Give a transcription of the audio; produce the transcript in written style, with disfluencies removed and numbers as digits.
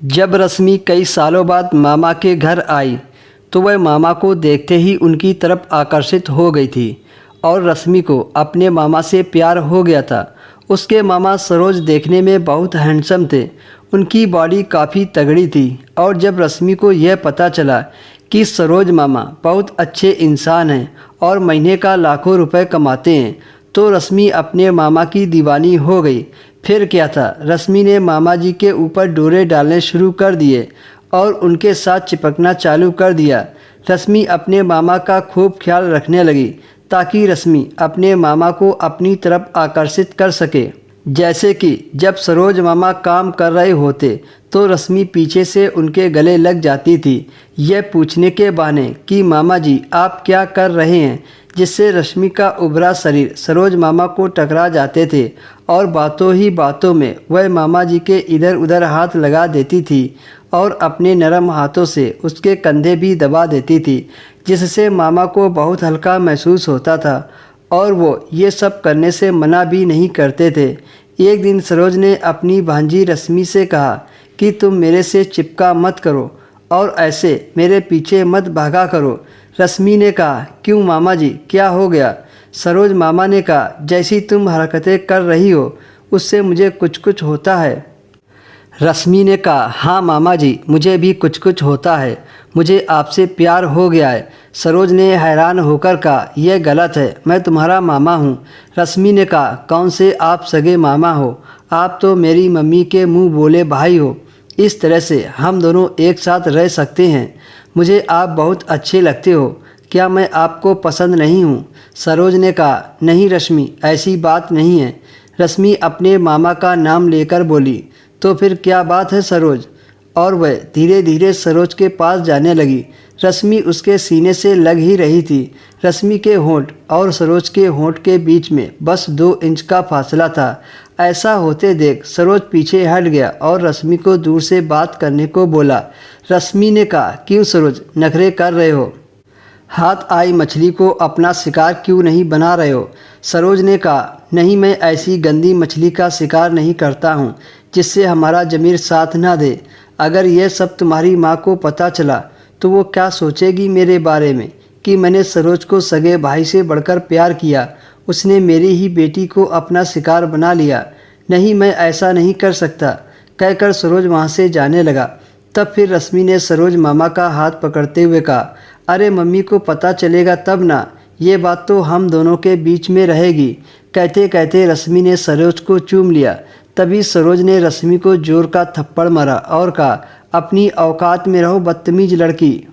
जब रश्मि कई सालों बाद मामा के घर आई तो वह मामा को देखते ही उनकी तरफ आकर्षित हो गई थी और रश्मि को अपने मामा से प्यार हो गया था। उसके मामा सरोज देखने में बहुत हैंडसम थे। उनकी बॉडी काफ़ी तगड़ी थी और जब रश्मि को यह पता चला कि सरोज मामा बहुत अच्छे इंसान हैं और महीने का लाखों रुपए कमाते हैं तो रश्मि अपने मामा की दीवानी हो गई। फिर क्या था, रश्मि ने मामा जी के ऊपर डोरे डालने शुरू कर दिए और उनके साथ चिपकना चालू कर दिया। रश्मि अपने मामा का खूब ख्याल रखने लगी ताकि रश्मि अपने मामा को अपनी तरफ आकर्षित कर सके। जैसे कि जब सरोज मामा काम कर रहे होते तो रश्मि पीछे से उनके गले लग जाती थी, यह पूछने के बहाने कि मामा जी आप क्या कर रहे हैं, जिससे रश्मि का उभरा शरीर सरोज मामा को टकरा जाते थे और बातों ही बातों में वह मामा जी के इधर उधर हाथ लगा देती थी और अपने नरम हाथों से उसके कंधे भी दबा देती थी, जिससे मामा को बहुत हल्का महसूस होता था और वो ये सब करने से मना भी नहीं करते थे। एक दिन सरोज ने अपनी भांजी रश्मि से कहा कि तुम मेरे से चिपका मत करो और ऐसे मेरे पीछे मत भागा करो। रश्मि ने कहा, क्यों मामा जी, क्या हो गया? सरोज मामा ने कहा, जैसी तुम हरकतें कर रही हो उससे मुझे कुछ कुछ होता है। रश्मि ने कहा, हाँ मामा जी, मुझे भी कुछ कुछ होता है, मुझे आपसे प्यार हो गया है। सरोज ने हैरान होकर कहा, यह गलत है, मैं तुम्हारा मामा हूँ। रश्मि ने कहा, कौन से आप सगे मामा हो, आप तो मेरी मम्मी के मुंह बोले भाई हो। इस तरह से हम दोनों एक साथ रह सकते हैं। मुझे आप बहुत अच्छे लगते हो, क्या मैं आपको पसंद नहीं हूँ? सरोज ने कहा, नहीं रश्मि, ऐसी बात नहीं है। रश्मि अपने मामा का नाम लेकर बोली, तो फिर क्या बात है सरोज? और वह धीरे धीरे सरोज के पास जाने लगी। रश्मि उसके सीने से लग ही रही थी। रश्मि के होंठ और सरोज के होंठ के बीच में बस 2 इंच का फासला था। ऐसा होते देख सरोज पीछे हट गया और रश्मि को दूर से बात करने को बोला। रश्मि ने कहा, क्यों सरोज, नखरे कर रहे हो? हाथ आई मछली को अपना शिकार क्यों नहीं बना रहे हो? सरोज ने कहा, नहीं, मैं ऐसी गंदी मछली का शिकार नहीं करता हूँ जिससे हमारा ज़मीर साथ ना दे। अगर यह सब तुम्हारी माँ को पता चला तो वो क्या सोचेगी मेरे बारे में कि मैंने सरोज को सगे भाई से बढ़कर प्यार किया, उसने मेरी ही बेटी को अपना शिकार बना लिया। नहीं, मैं ऐसा नहीं कर सकता, कहकर सरोज वहाँ से जाने लगा। तब फिर रश्मि ने सरोज मामा का हाथ पकड़ते हुए कहा, अरे मम्मी को पता चलेगा तब ना, ये बात तो हम दोनों के बीच में रहेगी। कहते कहते रश्मि ने सरोज को चूम लिया। तभी सरोज ने रश्मि को जोर का थप्पड़ मारा और कहा, अपनी औकात में रहो बदतमीज लड़की।